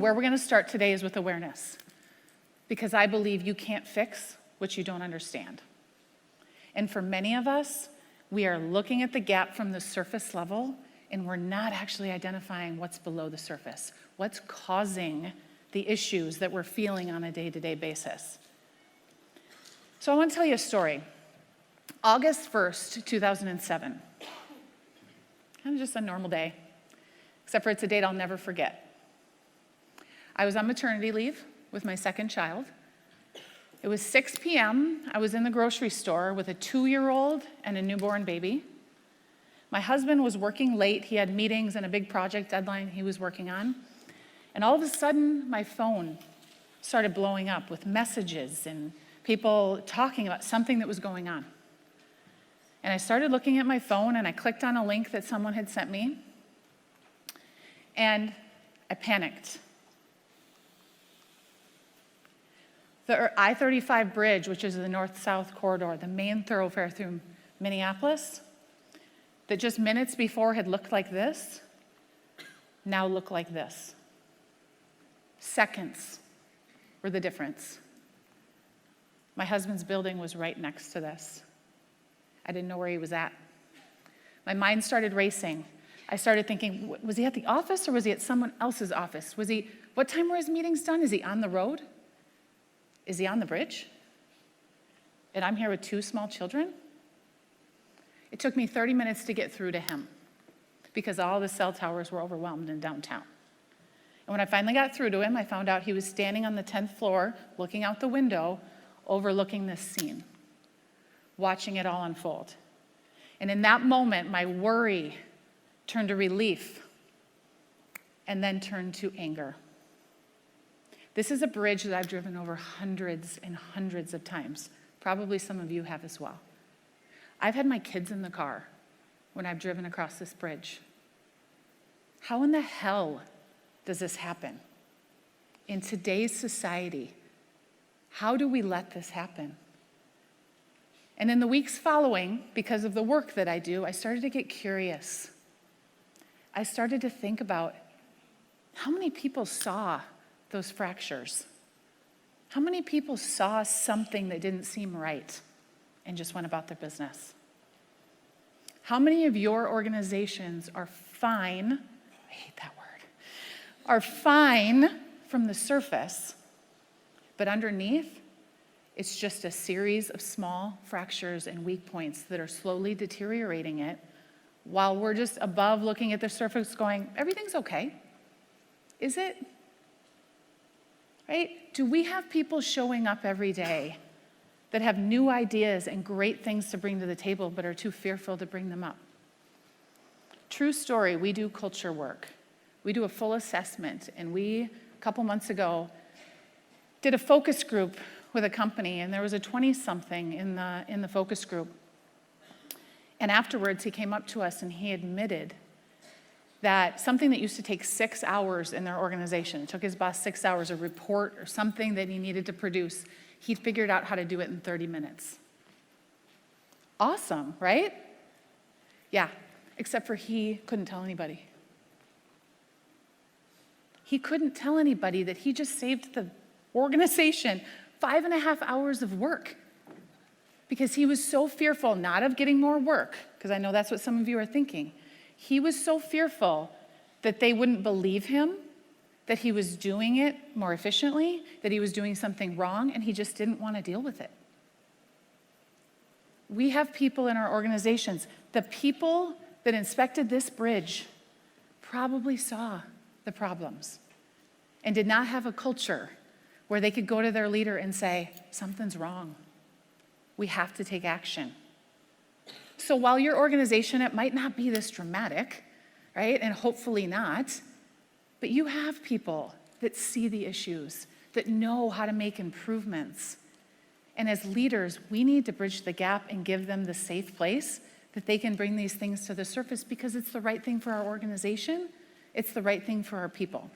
Where we're going to start today is with awareness, because I believe you can't fix what you don't understand. And for many of us, we are looking at the gap from the surface level, and we're not actually identifying what's below the surface, what's causing the issues that we're feeling on a day-to-day basis. So I want to tell you a story. August 1st, 2007. Kind of just a normal day, except for it's a date I'll never forget. I was on maternity leave with my second child. It was 6 p.m. I was in the grocery store with a 2-year-old and a newborn baby. My husband was working late. He had meetings and a big project deadline he was working on. And all of a sudden, my phone started blowing up with messages and people talking about something that was going on. And I started looking at my phone, and I clicked on a link that someone had sent me, and I panicked. The I-35 bridge, which is the north-south corridor, the main thoroughfare through Minneapolis, that just minutes before had looked like this, now look like this. Seconds were the difference. My husband's building was right next to this. I didn't know where he was at. My mind started racing. I started thinking, was he at the office or was he at someone else's office? What time were his meetings done? Is he on the road? Is he on the bridge? And I'm here with 2 small children? It took me 30 minutes to get through to him because all the cell towers were overwhelmed in downtown. And when I finally got through to him, I found out he was standing on the 10th floor, looking out the window, overlooking this scene, watching it all unfold. And in that moment, my worry turned to relief and then turned to anger. This is a bridge that I've driven over hundreds and hundreds of times. Probably some of you have as well. I've had my kids in the car when I've driven across this bridge. How in the hell does this happen? In today's society, how do we let this happen? And in the weeks following, because of the work that I do, I started to get curious. I started to think about how many people saw those fractures. How many people saw something that didn't seem right and just went about their business? How many of your organizations are fine, I hate that word, are fine from the surface, but underneath, it's just a series of small fractures and weak points that are slowly deteriorating it while we're just above looking at the surface going, everything's okay. Is it? Right? Do we have people showing up every day that have new ideas and great things to bring to the table but are too fearful to bring them up? True story, we do culture work. We do a full assessment, and we, a couple months ago, did a focus group with a company, and there was a 20-something in the focus group. And afterwards, he came up to us and he admitted that something that used to take 6 hours in their organization, it took his boss 6 hours, a report or something that he needed to produce, he figured out how to do it in 30 minutes. Awesome, right? Yeah, except for he couldn't tell anybody. He couldn't tell anybody that he just saved the organization 5.5 hours of work because he was so fearful, not of getting more work, because I know that's what some of you are thinking. He was so fearful that they wouldn't believe him, that he was doing it more efficiently, that he was doing something wrong, and he just didn't want to deal with it. We have people in our organizations. The people that inspected this bridge probably saw the problems and did not have a culture where they could go to their leader and say, something's wrong. We have to take action. So while your organization, it might not be this dramatic, right? And hopefully not, but you have people that see the issues, that know how to make improvements. And as leaders, we need to bridge the gap and give them the safe place that they can bring these things to the surface because it's the right thing for our organization, it's the right thing for our people.